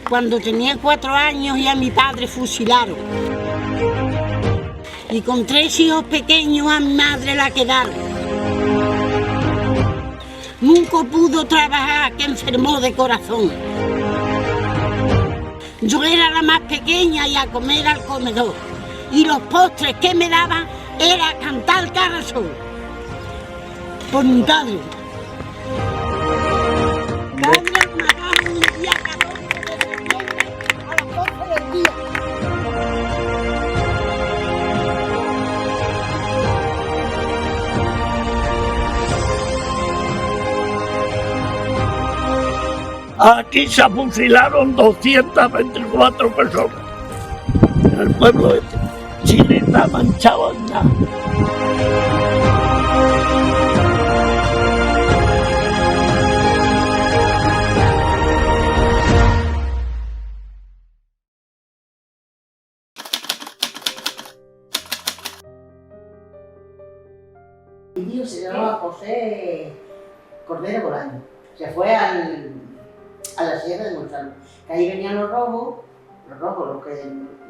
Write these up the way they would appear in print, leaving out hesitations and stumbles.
cuando tenía 4 años y a mi padre fusilaron. Y con 3 hijos pequeños a mi madre la quedaron. Nunca pudo trabajar, que enfermó de corazón. Yo era la más pequeña y a comer al comedor. Y los postres que me daban era cantar Cara al Sol. Por mi padre. Padre lo mataron el día 14 de septiembre a las 12 del día. Aquí se fusilaron 224 personas. El pueblo de Chile está manchado en nada. Mi tío se llamaba José Cordero Bolaño. Se fue a la sierra de Gonzalo. Que ahí venían los robos, los que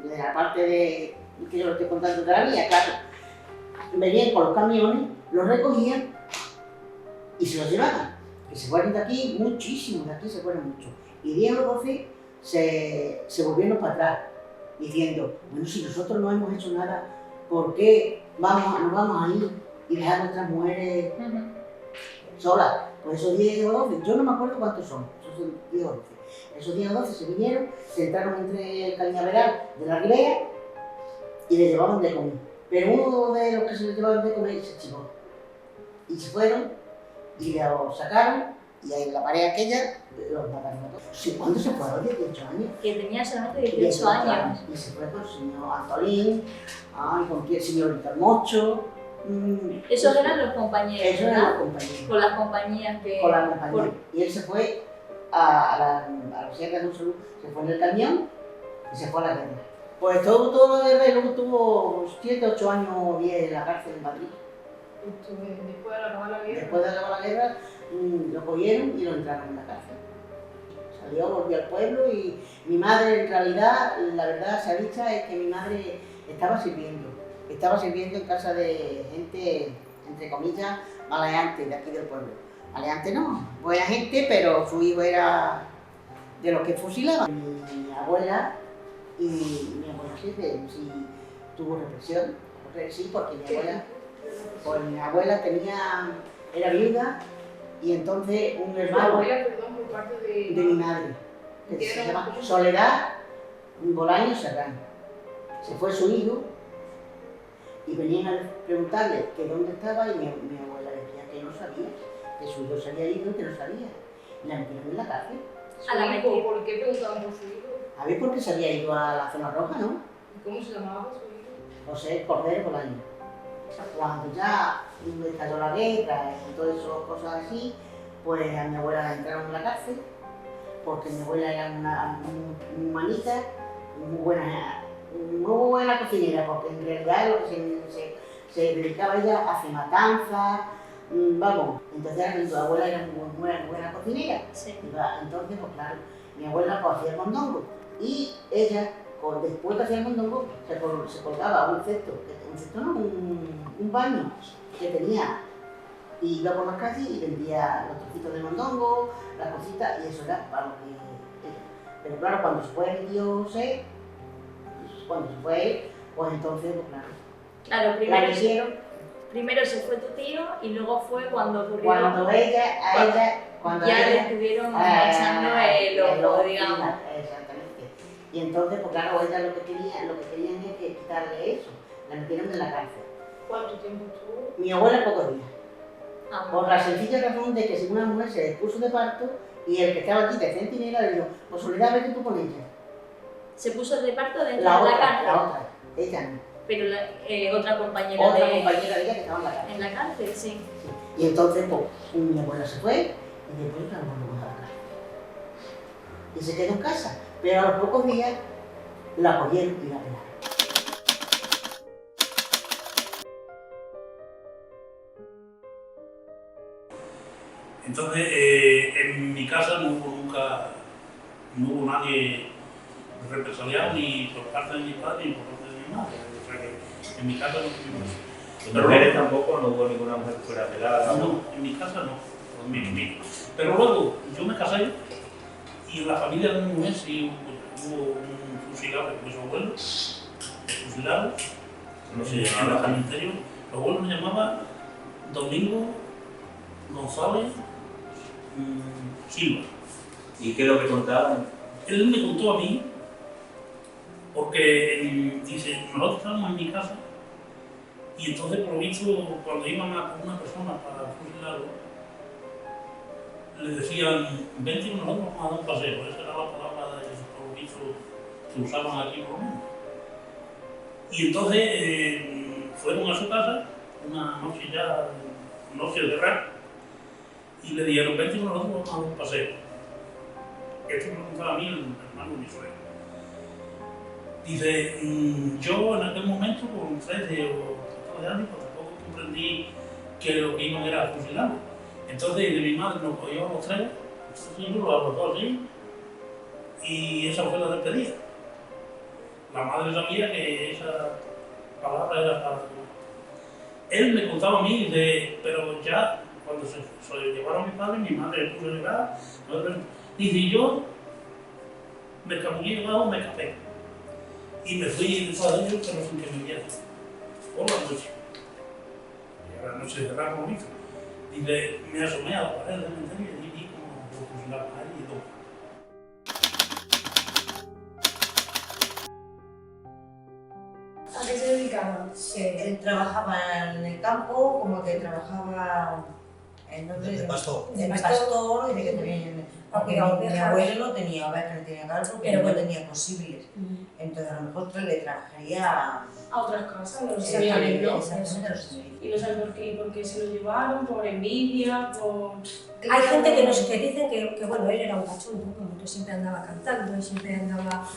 de la parte de que yo lo estoy contando de la vía, claro. Venían con los camiones, los recogían y se los llevaban. Que se fueron de aquí muchísimo, de aquí se fueron mucho. Y 10 o 12 se volvieron para atrás, diciendo, bueno, si nosotros no hemos hecho nada, ¿por qué nos vamos a ir y dejar a nuestras mujeres solas? Pues esos 10 o 12, yo no me acuerdo cuántos son, esos son 10 o 12. Esos 10 o 12 se vinieron, se entraron entre el cañaveral de la ribera y les llevaban de comer. Pero uno de los que se les llevaban de comer se chivó. Y se fueron y los sacaron y en la pared aquella los mataron a todos. Sí, ¿cuándo se fueron? 18 años. Que tenía solamente 18 años. Y se fue con el señor Antolín, con el señor Víctor Mocho. Esos eran los compañeros, Esos eran los compañeros. Con las compañías que... Con la compañía. Y él se fue a la sierra de Gonzalo, se fue en el camión y se fue a la guerra. Pues todo la guerra y luego tuvo 7, 8 años o 10 en la cárcel en Madrid. Después de acabar la guerra. Después de acabar la guerra lo cogieron y lo entraron en la cárcel. Salió, volvió al pueblo y mi madre en realidad, la verdad sea dicha, es que mi madre estaba sirviendo en casa de gente, entre comillas, maleante de aquí del pueblo. Maleante no, buena gente, pero su hijo era de los que fusilaban. Mi abuela sí tuvo represión, sí, porque mi abuela era viuda y entonces un hermano abuela, perdón, por parte de mi madre, que se llama Soledad Bolaño Serrano. Se fue su hijo y venían a preguntarle que dónde estaba y mi abuela decía que no sabía, que su hijo se había ido y que no sabía. Y la metieron en la cárcel. ¿Por qué preguntaban por su hijo? A ver, porque se había ido a la zona roja, ¿no? ¿Y cómo se llamaba su hijo? José Cordero Bolaño. Cuando ya estalló la guerra y todas esas cosas así, pues a mi abuela la entraron en la cárcel, porque mi abuela era una humanita, muy buena cocinera, porque en realidad lo que se dedicaba ella a hacer matanzas, vamos, entonces mi abuela era muy buena cocinera. Sí. Entonces, pues claro, mi abuela pues, hacía el mondongo y ella, después de hacer el mondongo, se colgaba un cesto no, un baño que tenía y iba por las calles y vendía los trocitos de mondongo, las cositas, y eso era para lo que era. Pero claro, cuando se fue mi tío José, pues entonces, pues claro. Claro, primero se fue tu tío y luego fue cuando ocurrió... Cuando ya le estuvieron echando el ojo, digamos. Exactamente. Y entonces, pues claro, ella lo que querían es que quitarle eso. La metieron en la cárcel. ¿Cuánto tiempo estuvo? Mi abuela pocos días. Por la sencilla razón de que si una mujer se puso de parto y el que estaba aquí de centinela le dijo, pues Soledad, vete tú con ella. ¿Se puso de parto dentro La de la otra, cárcel? la otra, ella no. Pero otra compañera Otra compañera de ella que estaba en la cárcel. En la cárcel, sí. Sí. Y entonces, pues, mi abuela se fue y después la volvimos a la cárcel. Y se quedó en casa, pero a los pocos días la cogieron y la pegaron. Entonces, en mi casa no hubo nunca no hubo nadie represaliado ni por parte de mi padre ni por parte de mi madre. O sea que en mi casa no tuvimos eso. Pero mujeres tampoco, no hubo ninguna mujer que fuera pelada. No, en mi casa no. Pero luego yo me casé y en la familia de mi mujer sí hubo un fusilado que fue su abuelo, fusilado, No se en llamaba el cementerio. Su abuelo me llamaba Domingo González Silva. ¿Y qué es lo que contaban? Él me contó a mí, porque dice, nosotros estábamos en mi casa y entonces por lo visto cuando iban a por una persona para fusilarlo, le decían, vente con nosotros vamos a dar un paseo. Esa era la palabra de por lo visto que usaban aquí por lo menos. Y entonces fueron a su casa, una noche ya, noche de verano, y le dijeron, vente con nosotros vamos a dar un paseo. Esto me lo contaba a mí el hermano de mi suegro. Dice, yo en aquel momento, con 13 o 14 años, pues tampoco comprendí que lo que iban era fusilarlo. Entonces de mi madre nos cogió a los tres, y nos lo abrazó así, y esa fue la despedida. La madre sabía que esa palabra era para... Él me contaba a mí, dice, pero ya cuando se llevaron a mi padre, mi madre le puso a llorar. Dice, y yo me escabullí debajo, me escapé. Y me fui detrás de ellos, pero sin que me vieran. Por la noche. Y a la noche de verano bonito. Dice, me asomé a la pared del cementerio y vi como lo fusilaban a él y todo. ¿A qué se dedicaban? Él trabajaba en el campo, como que trabajaba De pastor. de pastor, y de que tenía, porque mi abuelo no tenía ovejas, no tenía cabras, pero no tenía posibles. Entonces a lo mejor le trabajaría A otras casas, no sé. exactamente, ¿no? exactamente los servicios. Y no sabes por qué se lo llevaron, por envidia, por... Hay gente que nos que dicen que bueno, él era un cachondo, como que siempre andaba cantando y siempre andaba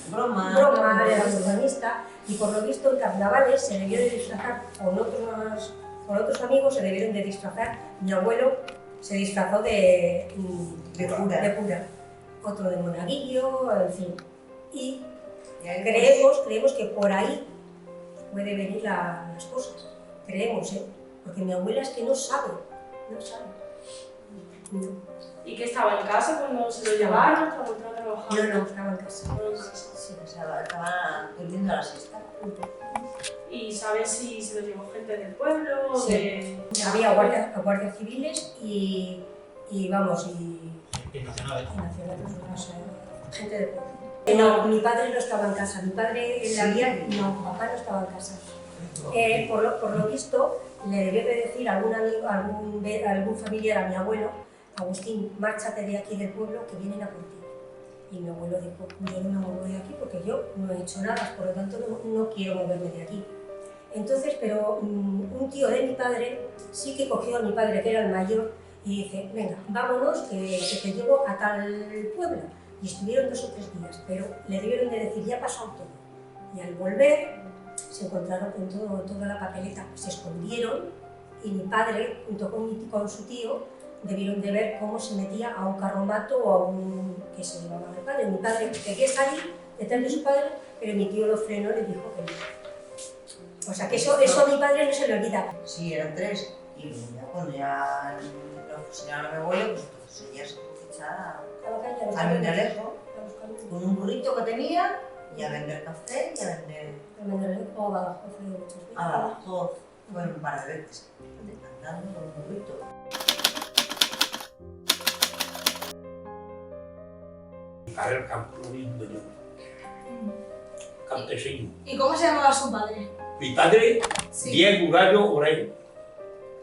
Broma, era un organista, y por lo visto en carnavales se debió de disfrazar con otros amigos, se debieron de disfrazar. Mi abuelo se disfrazó de cura, otro de monaguillo, en fin. Y creemos que por ahí puede venir las cosas. Creemos, porque mi abuela es que no sabe. No. ¿Y que estaba en casa cuando se lo llevaron? ¿Estaba trabajando? No, estaba en casa. Sí, o sea, estaba durmiendo a la siesta. ¿Y sabes si se lo llevó gente del pueblo o Sí. de...? Había guardias civiles y nacionales, gente de pueblo. No, mi padre no estaba en casa, mi padre papá no estaba en casa. Por lo visto, le debió de decir a algún familiar a mi abuelo, Agustín, márchate de aquí del pueblo que vienen a por ti. Y mi abuelo dijo, yo no me muevo de aquí porque yo no he hecho nada, por lo tanto no quiero moverme de aquí. Entonces, pero un tío de mi padre sí que cogió a mi padre, que era el mayor, y dice, venga, vámonos, que te llevo a tal pueblo. Y estuvieron 2 o 3 días, pero le debieron de decir, ya ha pasado todo. Y al volver, se encontraron con toda la papeleta, se escondieron, y mi padre, junto con su tío, debieron de ver cómo se metía a un carromato o a un... que se llevaba mi padre. Mi padre quería salir detrás de su padre, pero mi tío lo frenó y le dijo que no. O sea que eso a mi padre no se le olvida. Sí, eran 3. Y ya cuando ya lo fusilaron a mi abuelo, pues entonces ella se tuvo que echar a vender lejos, con un burrito que tenía, y a vender café y a vender... O a Badajoz, muchas veces. A Badajoz, bueno, un par de veces, cantando con un burrito. Al campo lo mismo de yo. Campesino. ¿Y cómo se llamaba su padre? Mi padre, Sí. Diego Urallo Obrero.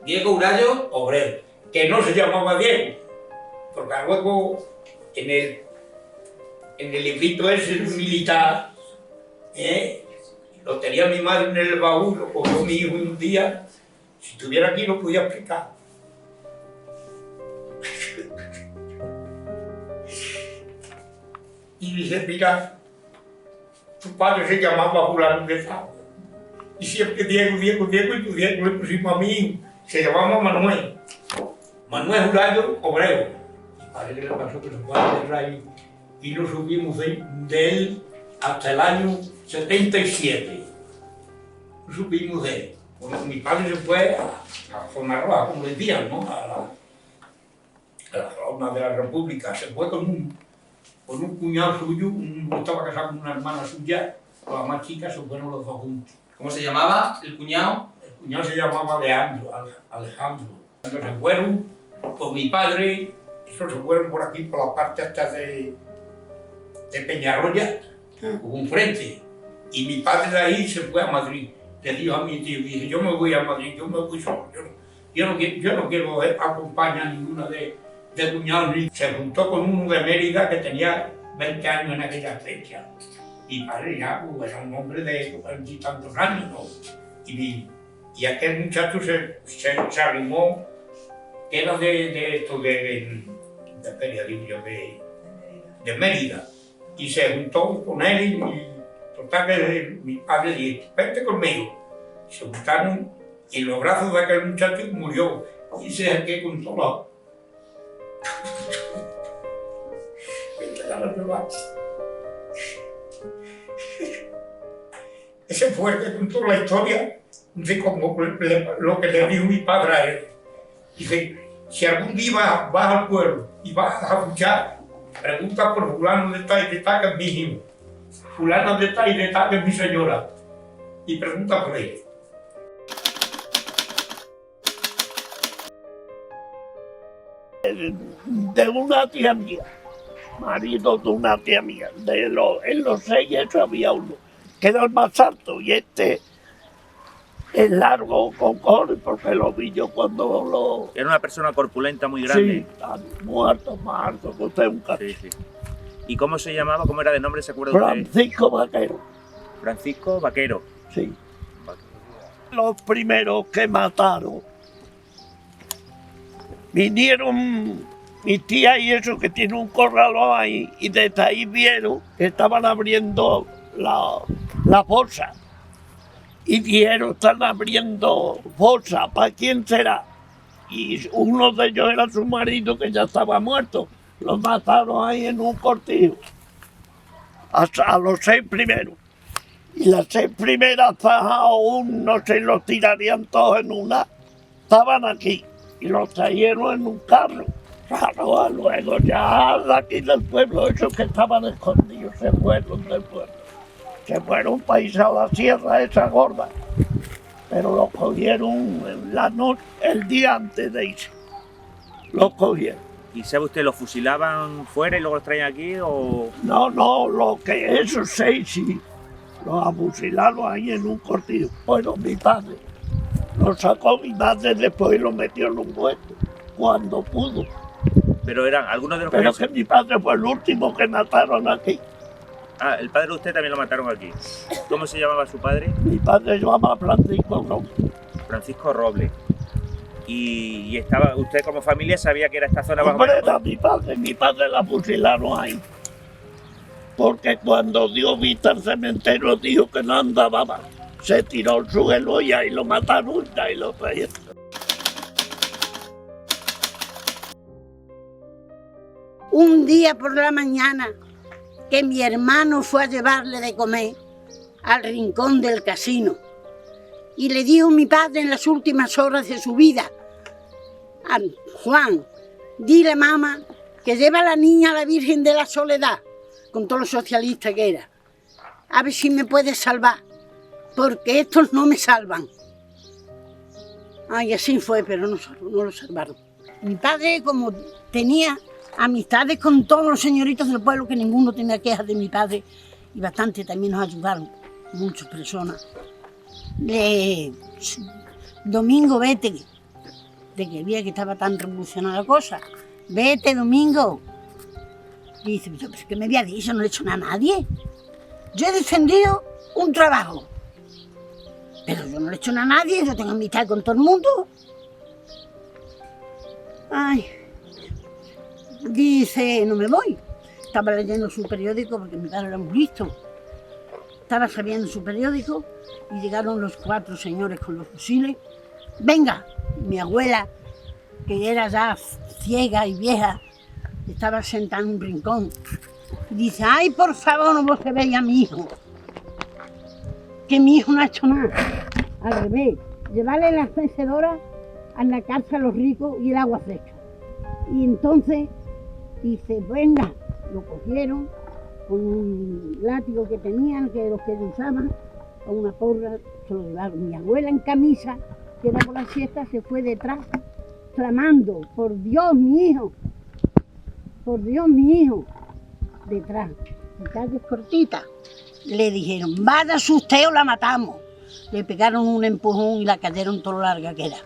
Diego Urallo Obrero, que no se llamaba Diego, porque luego en el librito ese militar, lo tenía mi madre en el baúl, lo cogió mi hijo un día, si estuviera aquí lo podía explicar. Y dice, mira, tu padre se llamaba fulano de tal. Y siempre Diego, y tu Diego le pusimos a mí, se llamaba Manuel. Manuel Urallo Obrero. parece que le pasó que se fue a enterrar ahí y no supimos de él hasta el año 77. No supimos de él. Bueno, mi padre se fue a zona roja, como decían, ¿no? A la zona de la República. Se fue con un cuñado suyo, estaba casado con una hermana suya, con la más chica, se fueron los dos juntos. ¿Cómo se llamaba el cuñado? El cuñado se llamaba Alejandro. Cuando se fueron con mi padre, esos se fueron por aquí, por la parte hasta de Peñarroya, hubo un frente. Y mi padre de ahí se fue a Madrid. Le dijo a mi tío, dije, yo me voy a Madrid, yo me voy solo. Yo no quiero acompañar a ninguna de cuñados. Se juntó con uno de Mérida que tenía 20 años en aquella fecha. Y padre ya pues, era un hombre de 40 y tantos años, ¿no? Y aquel muchacho se arrimó, que era de Mérida. Y se juntó con él y total que mi padre dijo, vente conmigo. Se juntaron y en los brazos de aquel muchacho murió. Y se saqué con todo. Ese fue el que contó la historia de cómo lo que le dijo mi padre a él. Dice, si algún día vas al pueblo y vas a escuchar, pregunta por fulano de tal y de tal que es mi hijo, fulano de tal y de tal que es mi señora, y pregunta por ella. De una tía mía, marido de una tía mía, en los 6 eso había uno, que era el más alto, y este es largo con cojones, porque lo vi yo cuando lo... Era una persona corpulenta muy grande. Sí, muerto, más alto que usted, un cacho. Sí, sí. ¿Y cómo se llamaba? ¿Cómo era de nombre? ¿Se acuerda usted? Francisco Vaquero. Francisco Vaquero. Sí. Los primeros que mataron vinieron mis tías y eso, que tiene un corralón ahí, y desde ahí vieron que estaban abriendo la fosa. Y dijeron, están abriendo fosa, ¿para quién será? Y uno de ellos era su marido, que ya estaba muerto. Lo mataron ahí en un cortijo. A los 6 primeros. Y las 6 primeras aún no se los tirarían todos en una. Estaban aquí y los trajeron en un carro. Claro, luego ya de aquí del pueblo, esos que estaban escondidos, se fueron del pueblo. Se fueron para irse a la sierra esa gorda. Pero los cogieron en la noche, el día antes de irse. Los cogieron. ¿Y sabe usted, los fusilaban fuera y luego los traían aquí o...? No, esos 6 sí. Los afusilaron ahí en un cortijo. Bueno, mi padre. Lo sacó mi madre después y lo metió en un hueco, cuando pudo. Pero eran algunos de los Pero que mi padre fue el último que mataron aquí. Ah, el padre de usted también lo mataron aquí. ¿Cómo se llamaba su padre? Mi padre se llamaba Francisco Roble. Francisco Roble. Y estaba, usted como familia sabía que era esta zona bajo... Hombre, era mi padre la fusilaron ahí. Porque cuando dio vista al cementerio dijo que no andaba más. Se tiró al suelo y ahí lo mataron y ahí lo trajeron. Un día por la mañana que mi hermano fue a llevarle de comer al rincón del casino y le dijo mi padre en las últimas horas de su vida: Juan, dile a mamá que lleva a la niña a la Virgen de la Soledad, con todos los socialistas que era, a ver si me puede salvar, porque estos no me salvan. Ay, así fue, pero no lo salvaron. Mi padre, como tenía amistades con todos los señoritos del pueblo, que ninguno tenía quejas de mi padre, y bastante también nos ayudaron, muchas personas. Domingo, vete, de que veía que estaba tan revolucionada la cosa. Vete, Domingo. Y dice, pero ¿qué me había dicho? No le he hecho nada a nadie. Yo he defendido un trabajo, pero yo no le he hecho nada a nadie, yo tengo amistad con todo el mundo. Ay, dice, no me voy. Estaba leyendo su periódico porque mi padre era muy listo. Estaba sabiendo su periódico y llegaron los 4 señores con los fusiles. Venga, mi abuela, que era ya ciega y vieja, estaba sentado en un rincón. Dice, ay, por favor, no vos se veis a mi hijo. Que mi hijo no ha hecho nada. Al revés, llevarle las mecedoras a la cárcel a los ricos y el agua fresca. Y entonces dice, venga, lo cogieron con un látigo que tenían, que los que usaban, con una porra, se lo llevaron. Mi abuela en camisa, que era por la siesta, se fue detrás, clamando, por Dios, mi hijo, por Dios, mi hijo, detrás. En calles cortitas, le dijeron, váyase usted o la matamos. Le pegaron un empujón y la cayeron todo lo larga que era.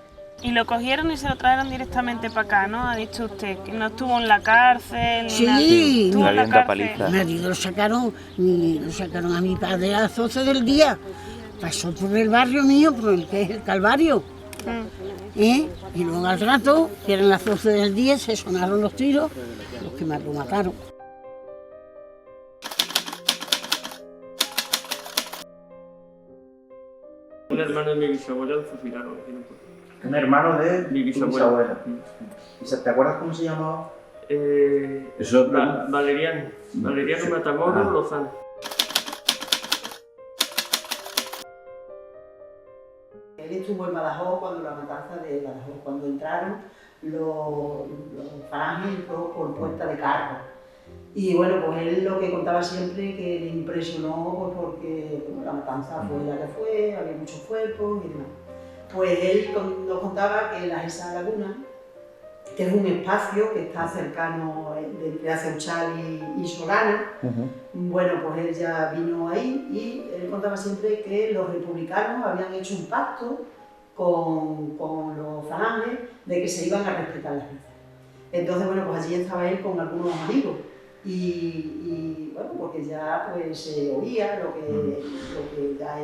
Y lo cogieron y se lo trajeron directamente para acá, ¿no? Ha dicho usted que no estuvo en la cárcel. Sí, estuvo en la cárcel. Nadie lo sacaron a mi padre a las 12 del día. Pasó por el barrio mío, por el que es el Calvario. Y luego al rato, que eran las 12 del día, se sonaron los tiros, los que más lo mataron. Un hermano de mi bisabuela lo fusilaron. Un hermano de mi bisabuela. ¿Te acuerdas cómo se llamaba? Valeriano Matamoros Lozano. Él estuvo en Badajoz cuando la matanza de Badajoz, cuando entraron los falanges por Puerta de Carro. Y bueno, pues él lo que contaba siempre que le impresionó, pues porque la matanza fue la que fue, había muchos cuerpos y demás. Pues él nos contaba que esa laguna, que es un espacio que está cercano entre Aceuchal y Solana, bueno, pues él ya vino ahí y él contaba siempre que los republicanos habían hecho un pacto con los falanges de que se iban a respetar las vidas. Entonces, bueno, pues allí estaba él con algunos amigos y bueno, porque ya pues se oía lo que ya,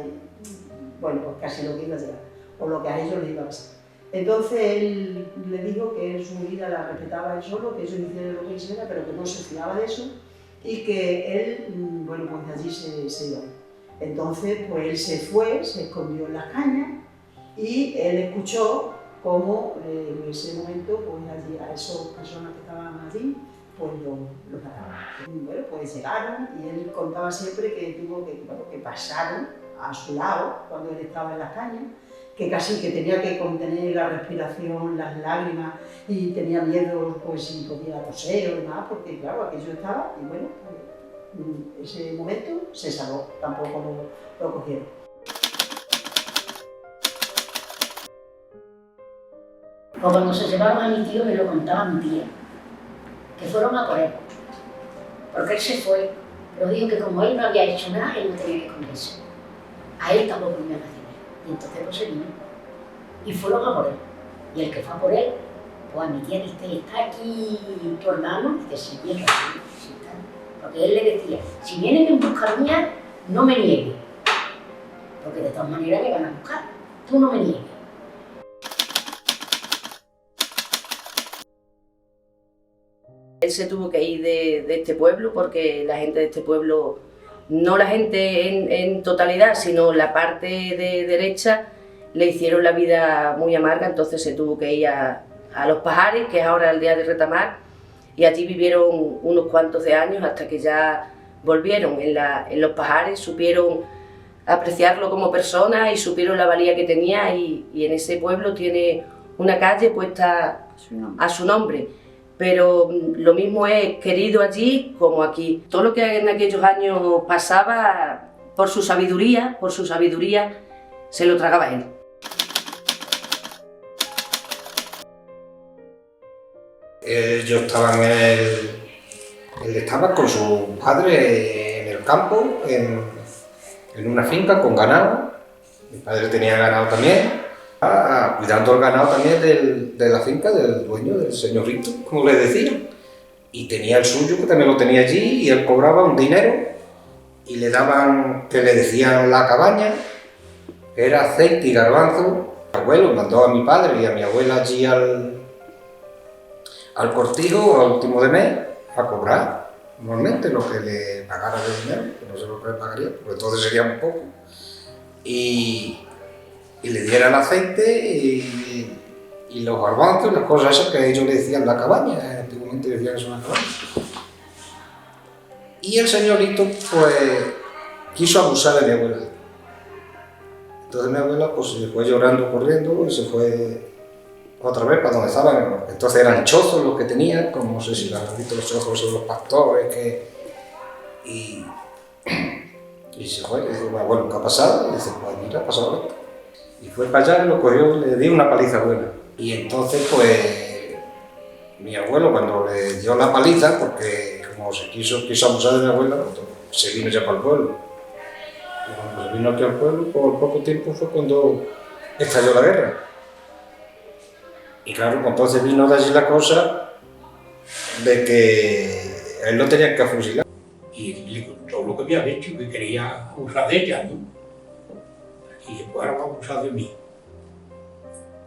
bueno, pues casi lo que iba a llegar, o lo que a ellos les iba a pasar. Entonces él le dijo que él su vida la respetaba él solo, que ellos hicieran lo que hicieran, pero que no se fiaba de eso y que él, bueno, pues de allí se iba. Entonces, pues él se fue, se escondió en las cañas y él escuchó cómo en ese momento, pues allí, a esas personas que estaban allí, pues los mataron. Bueno, pues llegaron y él contaba siempre que tuvo que pasaron a su lado cuando él estaba en las cañas, que casi que tenía que contener la respiración, las lágrimas y tenía miedo pues si podía toser o demás, porque claro, aquello estaba y bueno, ese momento se salvó, tampoco lo cogieron. O cuando se llevaron a mi tío me lo contaba mi tía, que fueron a por él, porque él se fue, pero dijo que como él no había hecho nada, él no tenía que esconderse. A él tampoco lo iban a hacer. Y entonces pues se vino. Y fueron a por él. Y el que fue a por él, pues a mi tía dice, ¿está aquí tu hermano? Dice, sí, bien, sí está. Porque él le decía, si vienen en busca mía, no me niegues. Porque de todas maneras me van a buscar. Tú no me niegues. Él se tuvo que ir de este pueblo porque la gente de este pueblo, no la gente en totalidad, sino la parte de derecha, le hicieron la vida muy amarga, entonces se tuvo que ir a Los Pajares, que es ahora aldea de Retamar, y allí vivieron unos cuantos de años hasta que ya volvieron. En Los Pajares supieron apreciarlo como persona y supieron la valía que tenía y en ese pueblo tiene una calle puesta a su nombre. Pero lo mismo es querido allí como aquí. Todo lo que en aquellos años pasaba, por su sabiduría, se lo tragaba él. Ellos estaban él estaba con su padre en el campo, en una finca con ganado. Mi padre tenía ganado también. Cuidando el ganado también de la finca del dueño, del señorito, como le decían. Y tenía el suyo, que también lo tenía allí, y él cobraba un dinero y le daban, que le decían la cabaña, que era aceite y garbanzo. Mi abuelo mandó a mi padre y a mi abuela allí al cortijo, al último de mes, a cobrar normalmente lo que le pagara de dinero, que no sé lo que le pagaría, porque entonces sería un poco. Y le diera el aceite y los garbanzos, las cosas esas que ellos le decían la cabaña, antiguamente decían que son una cabaña. Y el señorito, pues, quiso abusar de mi abuela. Entonces mi abuela, pues, se fue llorando, corriendo, y se fue otra vez para donde estaban. Entonces eran chozos los que tenían, como no sé si los han visto los chozos son los pastores, y se fue, y dice, bueno, ¿qué ha pasado? Y dice, pues mira, ha pasado esto. Y fue para allá, lo cogió, le dio una paliza buena. Y entonces, pues, mi abuelo, cuando le dio la paliza, porque como se quiso abusar de mi abuela, se vino ya para el pueblo. Y cuando se vino aquí al pueblo, por poco tiempo fue cuando estalló la guerra. Y claro, entonces vino de allí la cosa de que a él lo tenían que fusilar. Y le contó lo que había hecho y que quería abusar de ella, ¿no? Y después ahora va a abusar de mí.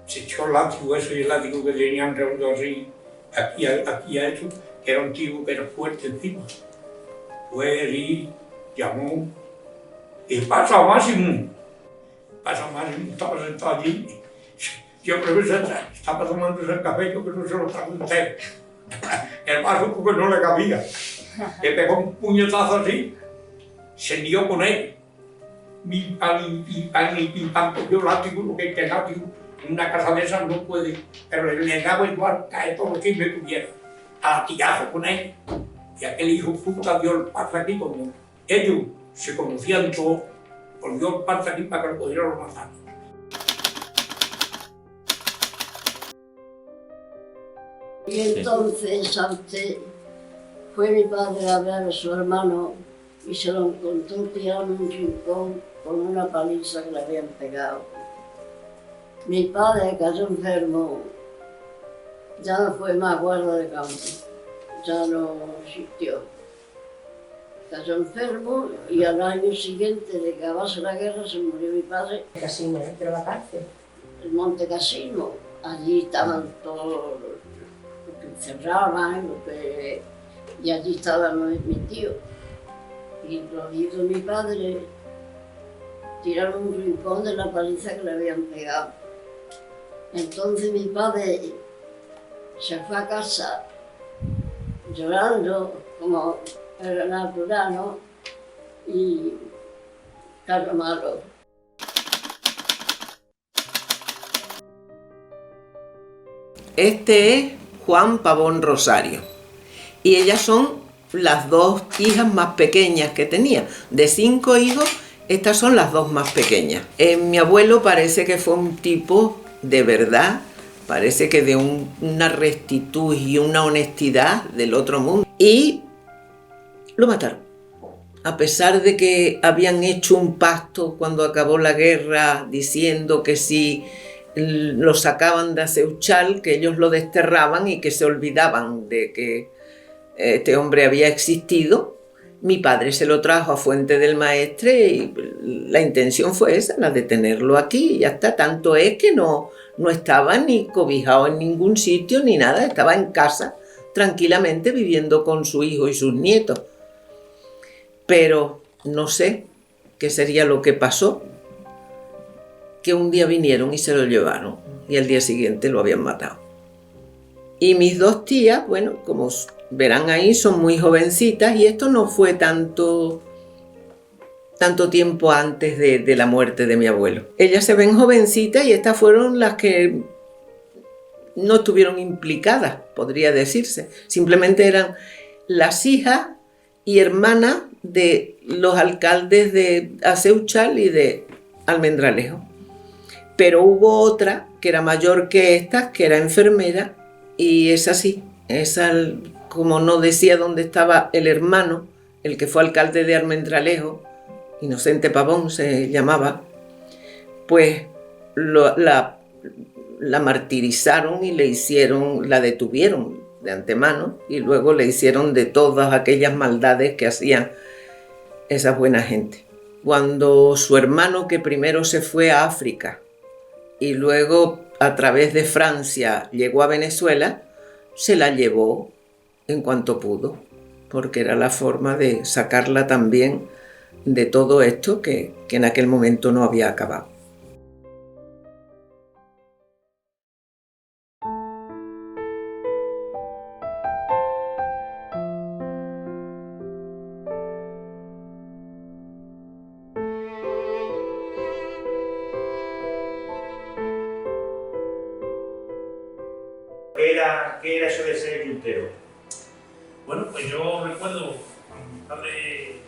Se echó el látigo ese y el látigo que tenían redondo así, aquí ha hecho, que era un tío que era fuerte encima. Fue y llamó, y pasa Máximo, estaba sentado allí. Yo creo que estaba tomándose el café, yo que no se lo trajo usted. El vaso porque no le cabía. Le pegó un puñetazo así, se lió con él. Pim, pam, cogió el látigo, lo que es látigo. En una casa de esas no puede, pero le daba igual, cae todo lo que me tuviera. A latigazo con él. Y aquel hijo puta dio el paso aquí, como ellos se conocían todos, pues dio el paso aquí para que lo pudieran matar. Y entonces antes fue mi padre a ver a su hermano y se lo encontró tirado en un rincón con una paliza que le habían pegado. Mi padre cayó enfermo, ya no fue más guarda de campo, ya no existió. Cayó enfermo y al año siguiente de que acabase la guerra se murió mi padre. Casino, pero la cárcel. El Monte Casino, allí estaban todos los que encerraban, y allí estaba mi tío. Y los hijos de mi padre tiraron un rincón de la paliza que le habían pegado. Entonces mi padre se fue a casa llorando, como era natural, ¿no? Y cayó malo. Este es Juan Pavón Rosario y ellas son las dos hijas más pequeñas que tenía. De 5 hijos, estas son las dos más pequeñas. Mi abuelo parece que fue un tipo de verdad, parece que de una rectitud y una honestidad del otro mundo. Y lo mataron. A pesar de que habían hecho un pacto cuando acabó la guerra diciendo que si lo sacaban de Aceuchal, que ellos lo desterraban y que se olvidaban de que este hombre había existido, mi padre se lo trajo a Fuente del Maestre y la intención fue esa, la de tenerlo aquí y ya está. Tanto es que no estaba ni cobijado en ningún sitio ni nada, estaba en casa tranquilamente viviendo con su hijo y sus nietos. Pero no sé qué sería lo que pasó, que un día vinieron y se lo llevaron y al día siguiente lo habían matado. Y mis dos tías, bueno, como verán ahí, son muy jovencitas y esto no fue tanto tiempo antes de la muerte de mi abuelo. Ellas se ven jovencitas y estas fueron las que no estuvieron implicadas, podría decirse. Simplemente eran las hijas y hermanas de los alcaldes de Aceuchal y de Almendralejo. Pero hubo otra que era mayor que estas, que era enfermera, y esa sí, esa, como no decía dónde estaba el hermano, el que fue alcalde de Almendralejo, Inocente Pavón se llamaba, pues la martirizaron y la detuvieron de antemano y luego le hicieron de todas aquellas maldades que hacían esa buena gente. Cuando su hermano, que primero se fue a África y luego a través de Francia llegó a Venezuela, se la llevó en cuanto pudo, porque era la forma de sacarla también de todo esto que en aquel momento no había acabado. ¿Qué era eso de ser yuntero? Bueno, pues yo recuerdo a mi padre,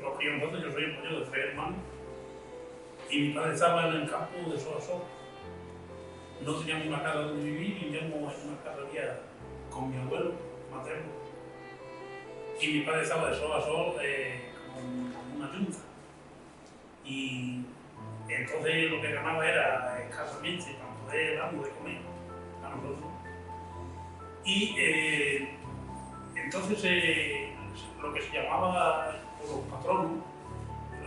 los críos nosotros, yo soy el mayor de 3 hermanos, y mi padre estaba en el campo de sol a sol. No teníamos una casa donde vivir, vivíamos en una casería con mi abuelo materno. Y mi padre estaba de sol a sol con una yunta. Y entonces lo que ganaba era escasamente para poder darnos de comer a nosotros. Y entonces lo que se llamaba por los patronos,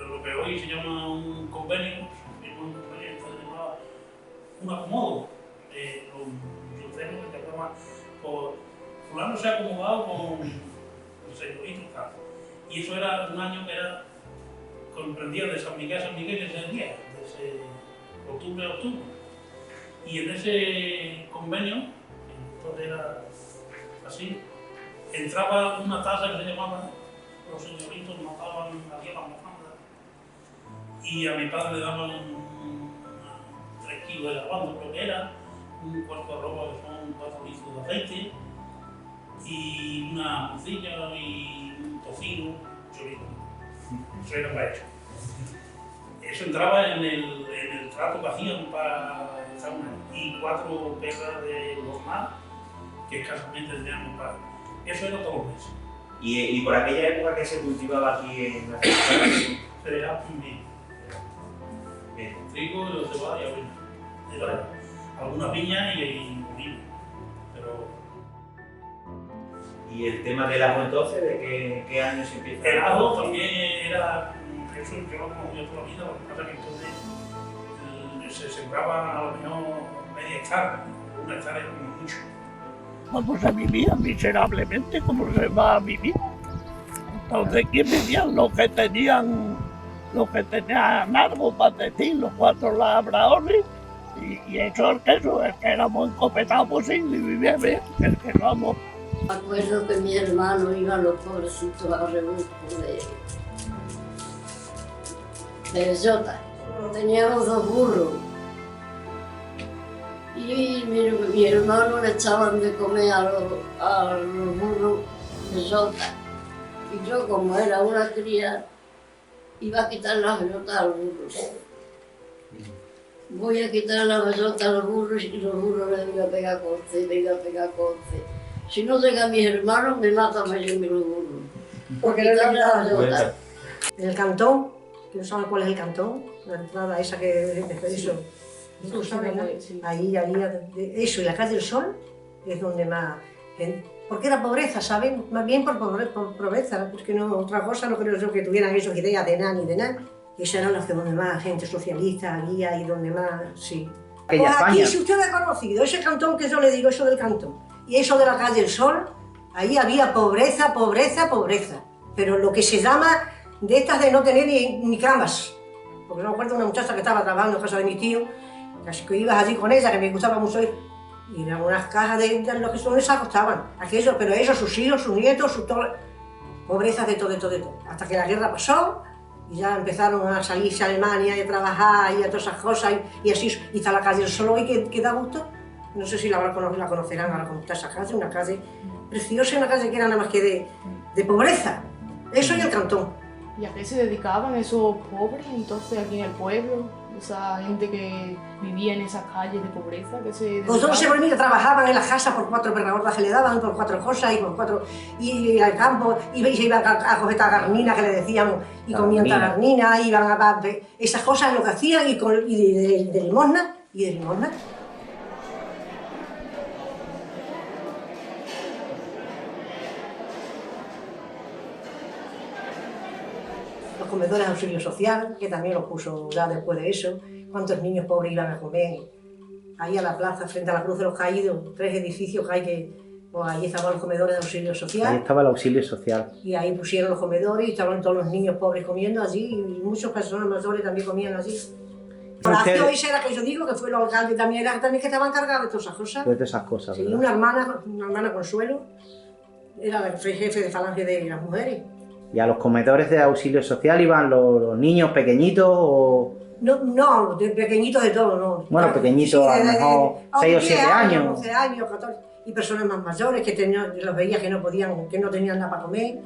lo que hoy se llama un convenio, entonces se llamaba un acomodo. Los yunteros se llamaban por fulano se ha acomodado con el señorito y tal. Y eso era un año que era comprendía de San Miguel a San Miguel ese día, desde octubre a octubre. Y en ese convenio, entonces era así, entraba una tasa que se llamaba, los señoritos mataban aquí a la mojanda y a mi padre le daban 3 kilos de lavando, creo que era, un cuarto de arroba que son 4 litros de aceite y una morcilla y un tocino, chorizo. Eso era para eso. Eso entraba en el trato que hacían para esta una y 4 perras de jornal que escasamente teníamos para. Eso era todos los meses. ¿Y por aquella época que se cultivaba aquí en la ciudad? Cereal también. Trigo, cebada y avena. Algunas viñas y vino. Pero. ¿Y el tema del ajo entonces? ¿De qué año se empieza? El ajo también era. Eso yo lo conocía toda la vida, lo que pasa es que entonces se sembraba a lo mejor media hectárea, 1 hectárea como mucho. Como se vivía miserablemente, como se va a vivir. Entonces, ¿quién vivían? Los que tenían algo para decir, los 4 labradores, y eso el que éramos encopetados posible y vivía bien, el que no. Me acuerdo que mi hermano iba los pobrecitos a rebusco de bellota. Teníamos 2 burros. Y mi hermano le echaban de comer a los burros bellota. Y yo, como era una cría, iba a quitar las bellotas a los burros. Voy a quitar las bellotas a los burros y los burros les iba a pegar corte, le iba a pegar corte. Si no llegan mis hermanos, me matan a ellos los burros. Porque no le quitaban las bellotas. En el cantón, que no saben cuál es el cantón, la entrada esa que eso. ¿Tú sabes, no? Ahí, eso, y la calle del Sol es donde más. Porque era pobreza, ¿saben? Más bien por pobreza, porque no, otra cosa no creo yo que tuvieran esas ideas de nada ni de nada. Y esas eran las que donde más gente socialista había y donde más, sí. Pues aquí, si usted ha conocido ese cantón que yo le digo, eso del cantón, y eso de la calle del Sol, ahí había pobreza, pobreza, pobreza. Pero lo que se llama de estas de no tener ni camas. Porque yo me acuerdo de una muchacha que estaba trabajando en casa de mi tío, que ibas allí con ella, que me gustaba mucho ir, y eran unas cajas de lo que son esas costaban. Aquello, pero ellos, sus hijos, sus nietos, pobreza de todo. Hasta que la guerra pasó, y ya empezaron a salirse a Alemania y a trabajar y a todas esas cosas, y así, y está la calle del Sol hoy que da gusto. No sé si la conocerán ahora como está esa calle, una calle preciosa, una calle que era nada más que de pobreza. Eso y el cantón. ¿Y a qué se dedicaban esos pobres entonces aquí en el pueblo? Esa gente que vivía en esas calles de pobreza, que se dedicaban. Todos se volvían, trabajaban en las casas por 4 perragordas que le daban, por 4 cosas y por 4. Y al campo, y se iban a coger tagarnina que le decíamos, y comían tagarnina, iban a esas cosas lo que hacían, y de limosna, Los comedores de auxilio social, que también los puso ya después de eso, cuántos niños pobres iban a comer. Ahí a la plaza, frente a la Cruz de los Caídos, 3 edificios que hay pues ahí estaban los comedores de auxilio social. Ahí estaba el auxilio social. Y ahí pusieron los comedores y estaban todos los niños pobres comiendo allí, y muchas personas mayores también comían allí. Horacio ese era que yo digo, que fue el alcalde también, era también que estaban encargados de todas esas cosas. De esas cosas, sí, ¿verdad? una hermana Consuelo, era el jefe de falange de las mujeres. ¿Y a los comedores de auxilio social iban los niños pequeñitos o...? No, de pequeñitos de todo, no. Bueno, pequeñitos, sí, a lo mejor 6 o 7 años. 11 años, 14. y personas más mayores que los veía que no podían, que no tenían nada para comer.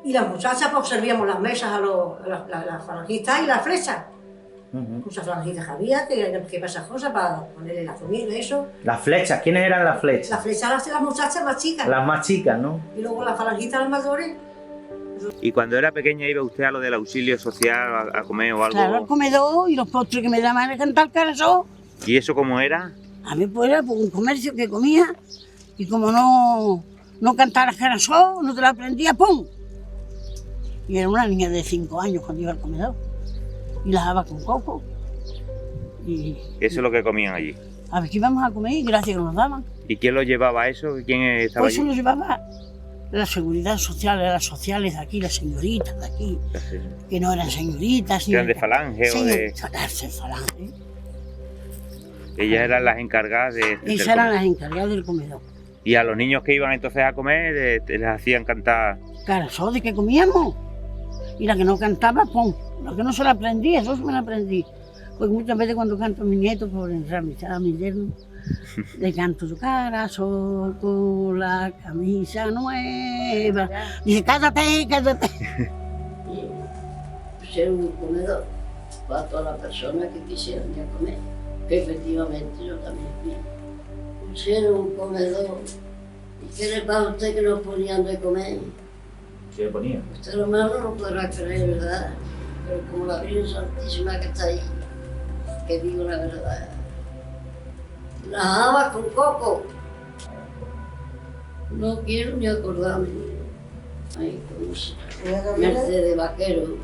Y las muchachas pues servíamos las mesas a las falangistas y las flechas. Muchas falangistas que había, que pasas cosas para ponerle la comida y eso. Las flechas, ¿quiénes eran las flechas? Las flechas las muchachas más chicas. Las más chicas, ¿no? Y luego las falangistas las mayores. ¿Y cuando era pequeña iba usted a lo del auxilio social a comer o algo? Claro, al comedor y los postres que me daban a cantar carasó. ¿Y eso cómo era? A mí pues era un comercio que comía y como no cantaras carasó, no te la aprendía, ¡pum! Y era una niña de 5 años cuando iba al comedor. Y la daba con coco. Y Eso es lo que comían allí. a ver qué íbamos a comer y gracias que nos daban. ¿Y quién lo llevaba a eso? ¿Quién estaba Pues eso allí? lo llevaba la seguridad social, las sociales de aquí, las señoritas de aquí, que no eran señoritas. ¿Eran de falange o de...? Falange. Ellas eran las encargadas del Esas comedor. eran las encargadas del comedor. Y a los niños que iban entonces a comer les hacían cantar... Carasó de que comíamos. Y la que no cantaba, ¡pum! La que no se la aprendí, eso sí me la aprendí. Pues muchas veces cuando canto a mi nieto, por enramizar a mi yerno, le canto su carasó con la camisa nueva. Dice, cállate, cállate. Ser un comedor para todas las personas que quisieran ya comer, que efectivamente yo también fui. Pusieron un comedor. ¿Y qué le pasa a usted que nos ponían de comer? ¿Qué le ponían? Usted lo malo no lo podrá creer, ¿verdad? Pero como la Virgen Santísima que está ahí, que digo la verdad. Las habas con coco. No quiero ni acordarme. Ay, cómo se Mercedes Vaquero.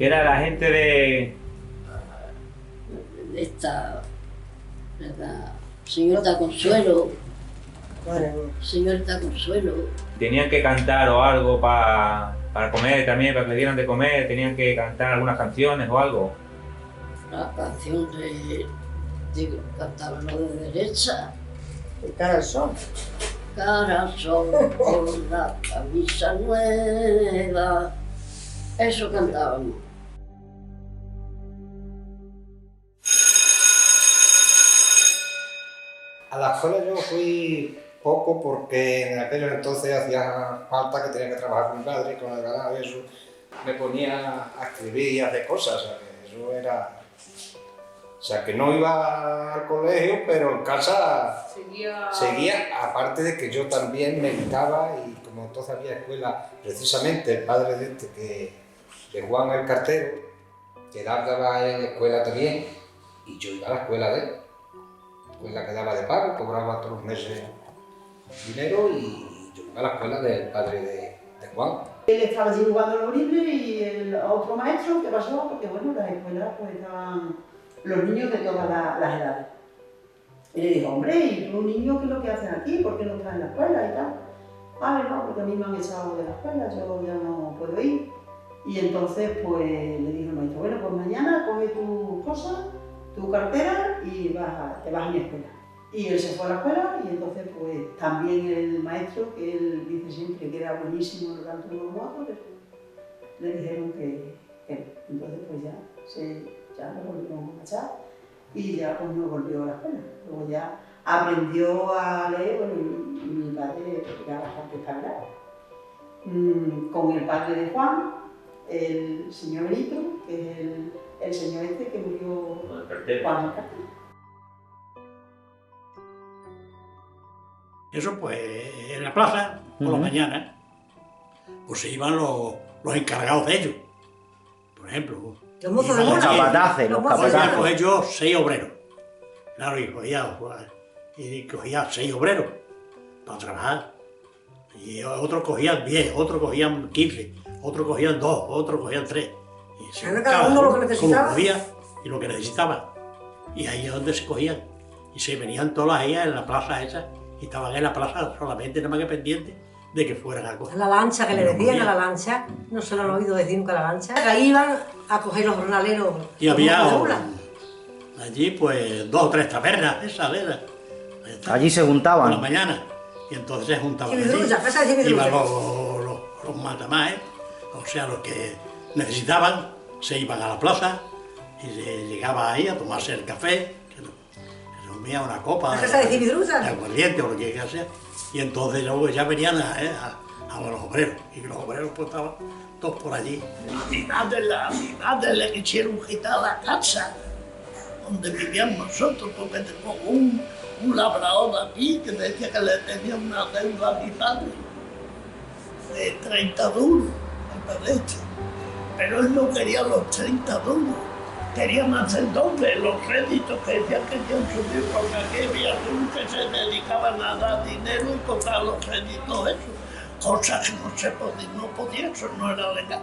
Era la gente de... Esta, la señorita Consuelo. Señorita Consuelo. Tenían que cantar o algo para comer también, para que le dieran de comer, tenían que cantar algunas canciones o algo. La canción de cantaban lo de derecha. Carasón. Carasón con la camisa nueva. Eso cantábamos. A la escuela yo fui poco porque en aquellos entonces hacía falta que tenía que trabajar con mi padre, con el ganado y eso. Me ponía a escribir y a hacer cosas, o sea, que eso era... O sea, que no iba al colegio, pero en casa seguía, aparte de que yo también me dedicaba y como entonces había escuela, precisamente el padre de Juan el cartero, que daba en escuela también, y yo iba a la escuela de él. La que daba de pago, cobraba todos los meses dinero y yo iba a la escuela del padre de Juan. Él estaba dibujando los libros y el otro maestro, ¿qué pasó? Porque bueno, las escuelas pues estaban los niños de todas las edades. Y le dijo, hombre, ¿y tú niños qué es lo que hacen aquí? ¿Por qué no estás en la escuela y tal? Ah, no, porque a mí me han echado de la escuela, yo ya no puedo ir. Y entonces pues le dijo el maestro, bueno, pues mañana coge tus cosas, tu cartera y te vas a mi escuela. Y él se fue a la escuela y entonces pues también el maestro, que él dice siempre que era buenísimo en tanto uno como otro, le dijeron que entonces pues ya lo volvieron a echar y ya pues no volvió a la escuela. Luego ya aprendió a leer, bueno, y mi padre era bastante espabilado. Con el padre de Juan, el señor Benito, que es el señor este que murió Juan el cartero. Eso pues en la plaza, por la mañana, pues se iban los encargados de ellos. Por ejemplo, Los capataces, los capataces. Cogía yo 6 obreros. Claro, y cogía 6 obreros para trabajar. Y otros cogían 10, otros cogían 15, otros cogían 2, otros cogían 3. Y se Cada uno lo que necesitaba. como podía y lo que necesitaba. Y ahí es donde se cogían. Y se venían todas las ellas en la plaza esa. Y estaban en la plaza solamente nada más que pendientes de que fueran a coger. La lancha, que le decían a la lancha, no se lo han oído decir nunca a la lancha. Ahí iban a coger los jornaleros. Y había allí pues 2 o 3 tabernas, esas veras. Allí se juntaban. Por la mañana. Y entonces se juntaban allí. Iban los matamaes, o sea, los que necesitaban, se iban a la plaza y se llegaba ahí a tomarse el café. consumía una copa ¿La casa de Cibidruza? de aguardiente o lo que sea. Y entonces luego ya venían a los obreros, y los obreros pues estaban todos por allí. A mi madre le quisieron quitar la casa donde vivíamos nosotros, porque tenemos un labrador aquí que decía que le tenía una deuda a mi padre de 30 duros, me parece. Pero él no quería los 30 duros, quería más el doble, los réditos que decían que habían subido, porque aquí había unos que se dedicaban a dar dinero y cobrar los réditos esos, cosas que no podía, eso no era legal.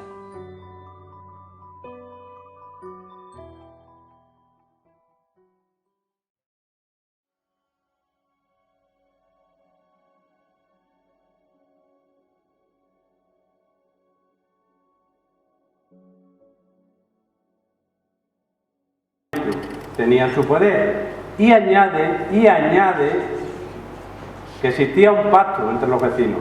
Tenían su poder y añade que existía un pacto entre los vecinos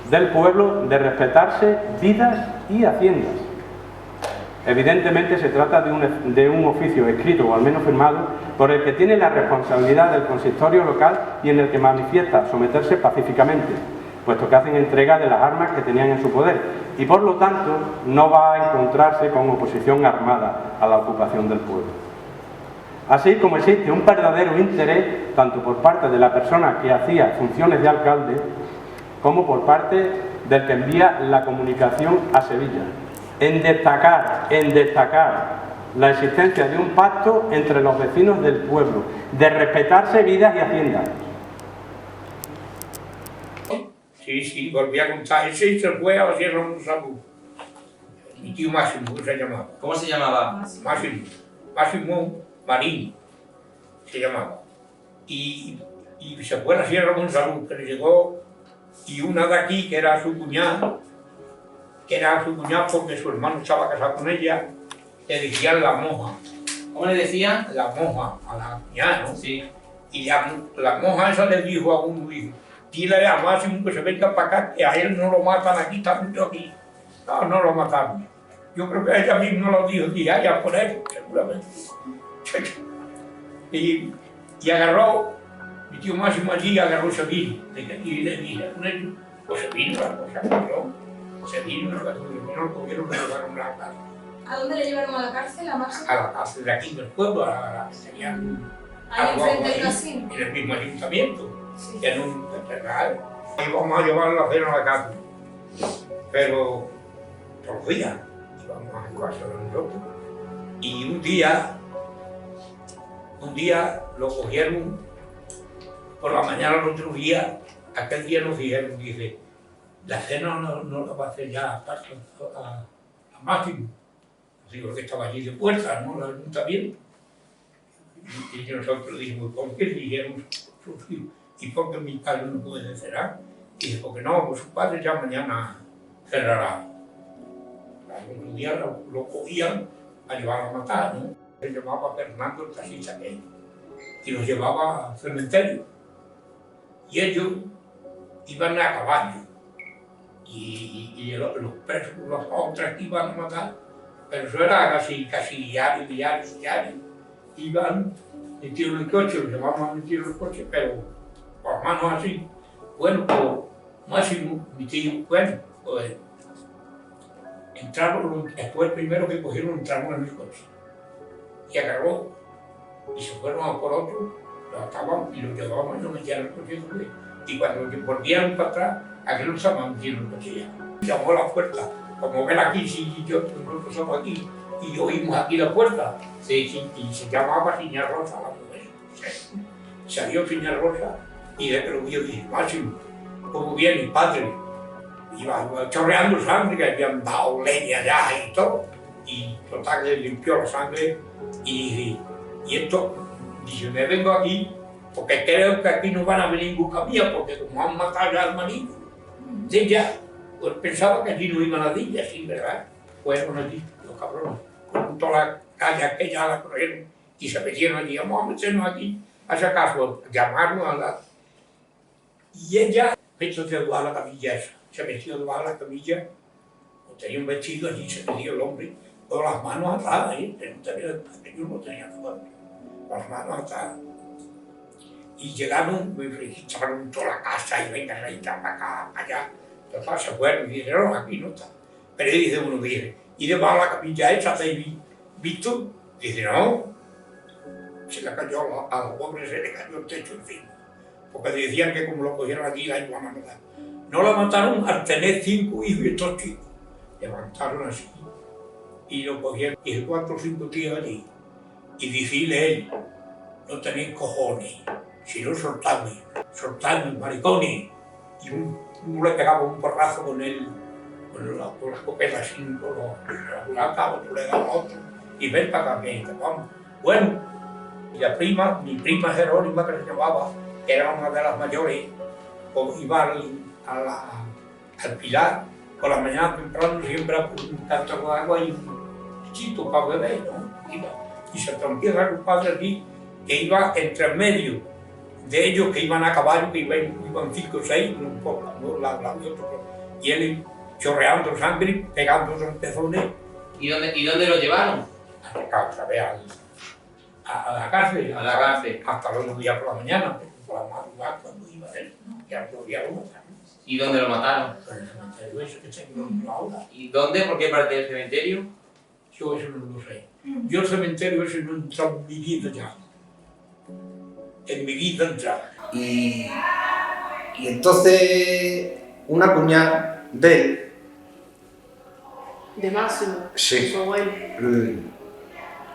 del pueblo de respetarse vidas y haciendas. Evidentemente se trata de un oficio escrito o al menos firmado por el que tiene la responsabilidad del consistorio local y en el que manifiesta someterse pacíficamente, puesto que hacen entrega de las armas que tenían en su poder y por lo tanto no va a encontrarse con oposición armada a la ocupación del pueblo. Así como existe un verdadero interés, tanto por parte de la persona que hacía funciones de alcalde, como por parte del que envía la comunicación a Sevilla, en destacar la existencia de un pacto entre los vecinos del pueblo, de respetarse vidas y haciendas. Sí, volví a contar ese y se fue a la Sierra de Salud. Mi tío Máximo, ¿cómo se llamaba? ¿Cómo se llamaba? Máximo Marín se llamaba. Y se fue a la Sierra de Salud, que le llegó, y una de aquí, que era su cuñada porque su hermano estaba casado con ella, le decían la moja. ¿Cómo le decían? La moja, a la cuñada, ¿no? Sí. Y la moja esa le dijo a uno, dile a Máximo que se venga para acá, que a él no lo matan aquí, está mucho aquí. No lo mataron. Yo creo que ella misma lo dijo, y allá por él, seguramente. Y agarró, mi tío Máximo allí agarró Sevilla, y le dije con ellos, pues se vino la cosa, se vino lo cogieron y lo llevaron a la cárcel. ¿A dónde le llevaron a la cárcel, a Máximo? A la cárcel de aquí del pueblo, a la que tenían ahí enfrente del casino. En el mismo ayuntamiento, en un terrenal. Y vamos a llevar la cena a la cárcel. Pero todos los días íbamos a casa de nosotros. Y un día lo cogieron por la mañana, el otro día, aquel día nos dijeron, dice, la cena no la va a hacer ya a Máximo. Digo que estaba allí de puerta, ¿no? El ayuntamiento. Y nosotros dijimos, ¿por qué dijeron sus hijos? ¿Y por qué mi padre no puede cerrar? Y dice, porque no, pues su padre ya mañana cerrará. Un día lo cogían a llevar a matar, ¿no? Se llamaba Fernando el taxista aquel, y los llevaba al cementerio. Y ellos iban a caballo. Y los presos, los otros que iban a matar, pero eso era casi diario. Iban, metieron el coche, los llevaban a meter el coche, pero por manos así. Bueno, pues Máximo, mi tío, pues entraron, después el primero que cogieron entraron en el coche. Y agarró, y se fueron a por otro, lo ataban y lo llevaban y lo metían en el coche. Y cuando volvían para atrás, aquel no estaba metiendo el coche ya. Llamó a la puerta, como ven aquí, si nosotros estamos aquí, y oímos aquí la puerta. Sí, y se llamaba Señora Rosa la mujer. Salió Señora Rosa y de que lo vio dije, Máximo, ¿cómo viene mi padre? Iba chorreando sangre, que habían dado leña ya y todo. Y total que limpió la sangre y esto, dice, me vengo aquí porque creo que aquí no van a venir en busca mía, porque como han matado ya al marido de ella, pues pensaba que allí no iban a ir, así, ¿verdad? Fueron allí, los cabrones, con toda la calle aquella la corrieron y se metieron allí, vamos a meternos aquí, a ese caso, llamaron a la... Y ella, esto se dio a la camilla esa, se metió debajo de la camilla, tenía un vestido allí, se metió el hombre, con las manos atadas, yo no tenía fuerte, con las manos atadas. Y llegaron, me registraron toda la casa y venga, registra para acá, para allá. Entonces se fueron y dijeron, aquí no está. Pero dice uno, dice, ¿y debajo de la capilla esa te visto? Dice, no. Se le cayó, a los pobres se le cayó el techo encima. Porque decían que como lo cogieron allí la iban a matar. No la mataron al tener 5 hijos y estos chicos. Levantaron así. Y lo cogieron, y 4 o 5 tíos allí. Y decirle él, no tenéis cojones, si no soltadme, maricones. Y uno le pegaba un porrazo con él, con la escopeta así, con la cabo, otro le daba a otro. Y ven para acá, ven, vamos. Bueno, y la prima, mi prima Jerónima, que se llamaba, era una de las mayores, iba al Pilar, por la mañana temprano siempre a un cántaro de agua y un chito para beber, ¿no? Y se trompieron los padres aquí, que iba entre medio de ellos que iban a caballo, que iban 5 o 6, uno lado y otro. Y él chorreando sangre, pegando trompezones. ¿Y dónde lo llevaron? Otra vez a la cárcel. A la cárcel. Hasta los días por la mañana, por la madrugada cuando iba él, que al otro día lo mataron. ¿Y dónde lo mataron? En el cementerio ese que se encontró ahora. ¿Y dónde? ¿Por qué parte del cementerio? Yo eso no lo sé. Yo el cementerio ese no he entrado en mi vida ya. En mi vida he entrado. Y entonces una cuñada de él, De Máximo. sí, Su abuelo.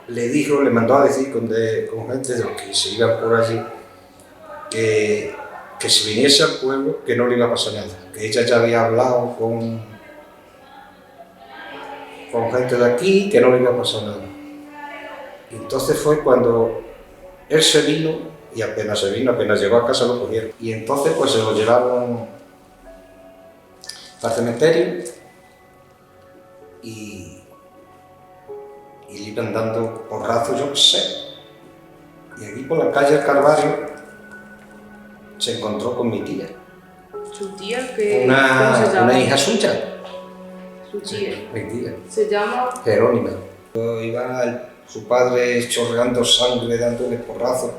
le dijo, le mandó a decir con gente de los que se iban por allí que si viniese al pueblo que no le iba a pasar nada, que ella ya había hablado con gente de aquí, que no le iba a pasar nada. Y entonces fue cuando él se vino, y apenas llegó a casa lo cogieron. Y entonces pues se lo llevaron al cementerio y le iban dando porrazos, yo qué sé. Y aquí por la calle del Calvario se encontró con mi tía. ¿Su tía? ¿Cómo se llama? Una hija suya. Su tía. Mi tía. Se llama... Jerónima. Iba su padre chorreando sangre, dándole porrazos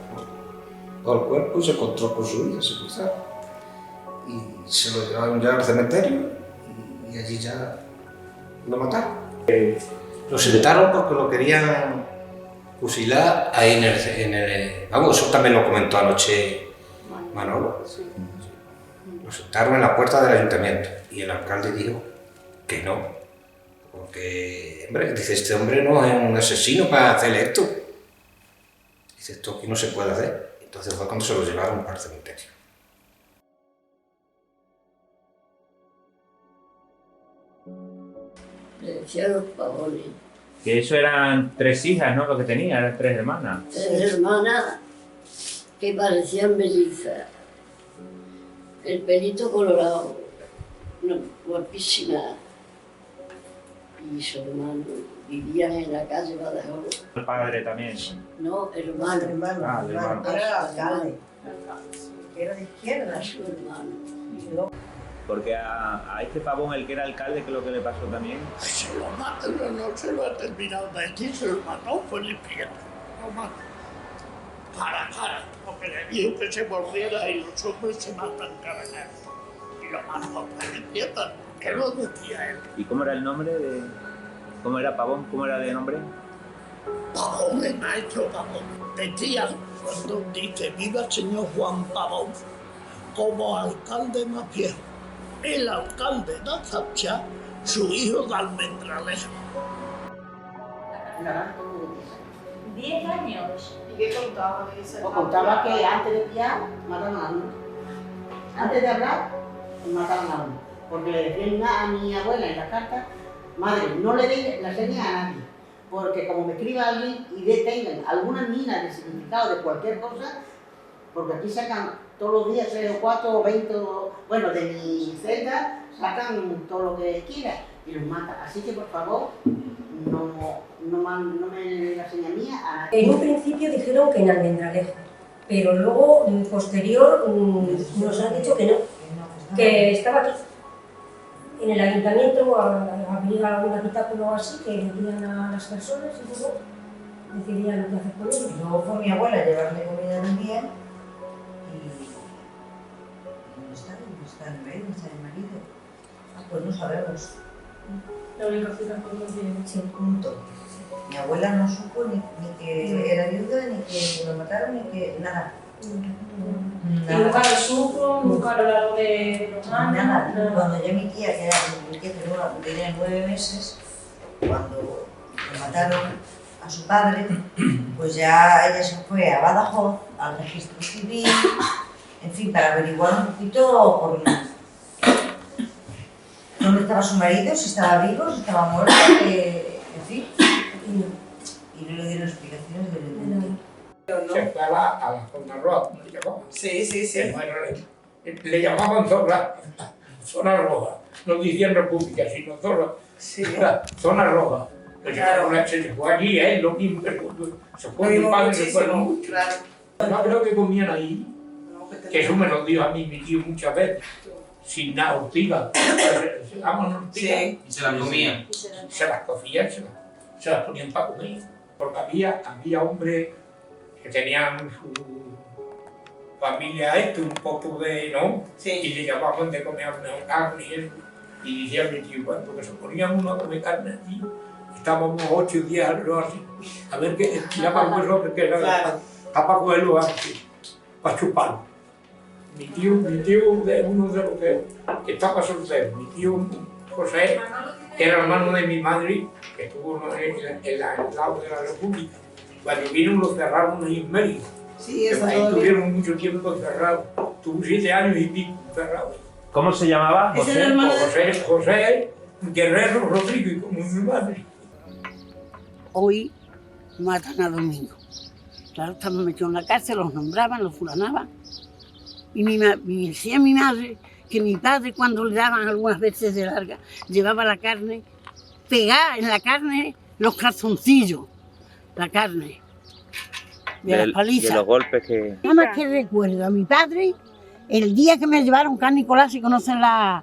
por el cuerpo y se encontró con su hija, se cruzaron. Y se lo llevaron ya al cementerio y allí ya lo mataron. Lo sentaron porque lo querían fusilar ahí en el... Vamos, eso también lo comentó anoche Manolo. Lo sentaron en la puerta del ayuntamiento y el alcalde dijo que no, porque, hombre, dice, este hombre no es un asesino para hacer esto. Dice, esto aquí no se puede hacer. Entonces fue cuando se lo llevaron para el cementerio. Le decían los pavones. Que eso eran 3 hijas, ¿no? Lo que tenía, eran 3 hermanas. 3 hermanas que parecían mellizas. El pelito colorado, una guapísima. Y su hermano vivían en la calle Badajoz. El padre también. No, hermano. Ah, el hermano. Era alcalde. Era de izquierda. Su hermano. Porque a este Pavón, el que era alcalde, ¿qué es lo que le pasó también? Se lo mató, no se lo ha terminado de decir, se lo mató, fue el infierno. Lo mató. Cara, porque le dijo que se volviera y los hombres se matan cara a cara. Y lo mató, fue el infierno. ¿Qué lo decía él? ¿Y cómo era el nombre de...? ¿Cómo era Pavón? ¿Cómo era de nombre? Pavón, el maestro Pavón. Decía, cuando dice, viva el señor Juan Pavón, como alcalde más viejo. El alcalde de Azapcha, su hijo de Almendralejo. 10 años. ¿Y qué contaba de esa? O contaba que antes de pillar, mataron a uno. Antes de hablar, mataron a uno. Porque le decían a mi abuela en la carta, madre, no le deis la seña a nadie. Porque como me escriba alguien y detengan alguna mina de significado de cualquier cosa, porque aquí sacan todos los días 3 o 4 o 20, bueno, de mi celda sacan todo lo que quiera y los matan. Así que por favor, no me den la señal mía a nadie. En un principio dijeron que en Almendralejo, pero luego, posterior, nos han dicho que no, que estaba aquí. En el ayuntamiento había algún habitáculo así que vendían a las personas y luego decidían lo que hacer con ellos. Luego fue mi abuela a llevarle comida en un día está el marido, está el marido. Ah, pues no sabemos. La única explicación que tiene. Sí, punto. Mi abuela no supo ni que era viuda, ni que lo mataron, ni que nada. Y nunca lo supo, nunca lo largo de los años. Nada. Cuando ya mi tía tenía 9 meses, cuando le mataron a su padre, pues ya ella se fue a Badajoz, al registro civil, en fin, para averiguar un poquito por dónde estaba su marido, si estaba vivo, si estaba muerto, en fin. Y no le dieron explicaciones de Se fue a la zona roja, ¿cómo le llamaban? Sí. Bueno, le llamaban zona roja. No decían república, sino zona roja. Se fue allí, lo mismo que se fue mi padre, se fue mucho. No creo que comían ahí, que eso me lo dijo a mí mi tío muchas veces, sin nada, ortiga. Se llaman ortiga. Y se las comían. Se las cocían, se las ponían para comer. Porque había hombres que tenían su familia un poco de, ¿no? Y le llamaban de comer carne y eso. Y decía mi tío, cuando se ponían uno a comer carne allí, estábamos 8 días así, a ver qué tiraban los hombres que era para cogerlo así, para chuparlo. Mi tío de uno de los que estaba soltero, mi tío José, que era hermano de mi madre, que estuvo en el lado de la República. Cuando vino lo cerraron ahí en Mérida. Ahí tuvieron mucho tiempo cerrados. Tuvo 7 años y pico cerrados. ¿Cómo se llamaba? José Guerrero Rodríguez, como mi madre. Hoy matan a Domingo. Claro, estaban metidos en la cárcel, los nombraban, los fulanaban. Y me decía mi madre que mi padre, cuando le daban algunas veces de larga, llevaba la carne, pegada en la carne los calzoncillos, la carne, de las palizas. De los golpes que... Nada más que recuerdo a mi padre, el día que me llevaron acá a Nicolás, si conocen la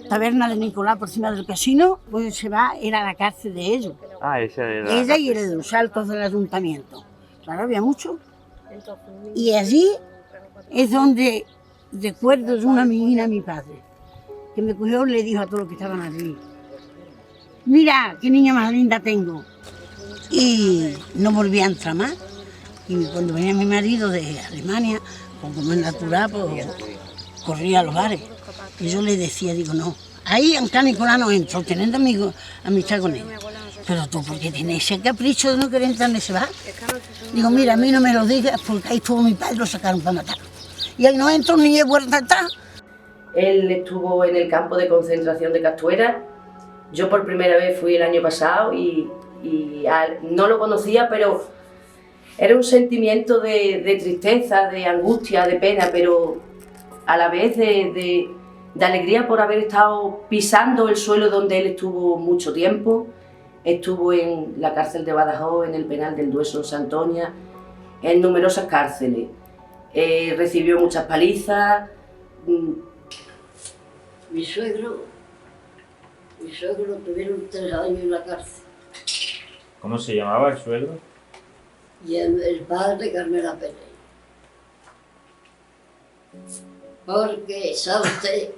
taberna de Nicolás por encima del casino, pues se va, era la cárcel de ellos. Ah, esa era... Ella y el de los altos del ayuntamiento. Claro, había mucho. Y allí es donde recuerdo de una menina a mi padre, que me cogió y le dijo a todos los que estaban allí: mira, qué niña más linda tengo. Y no volví a entrar más. Y cuando venía mi marido de Alemania, como es natural, pues corría a los bares. Y yo le decía, digo, no, ahí en Can Nicolás no entro, teniendo amistad con él. Pero tú, ¿por qué tienes ese capricho de no querer entrar en ese bar? Digo, mira, a mí no me lo digas, porque ahí estuvo mi padre y lo sacaron para matarlo. Y ahí no entro ni he vuelto a entrar. Él estuvo en el campo de concentración de Castuera. Yo por primera vez fui el año pasado y no lo conocía, pero era un sentimiento de tristeza, de angustia, de pena, pero a la vez de alegría por haber estado pisando el suelo donde él estuvo mucho tiempo. Estuvo en la cárcel de Badajoz, en el penal del Dueso en Santoña, en numerosas cárceles. Recibió muchas palizas. Mi suegro tuvieron 3 años en la cárcel. ¿Cómo se llamaba el suegro? Y el padre Carmela Pérez. Porque sabe usted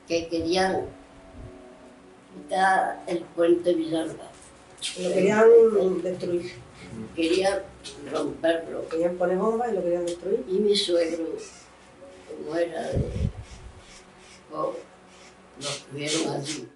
que querían quitar el puente Villalba. Lo querían destruir. Querían romperlo. Querían poner bomba y lo querían destruir. Y mi suegro, como era de pobre, lo tuvieron allí.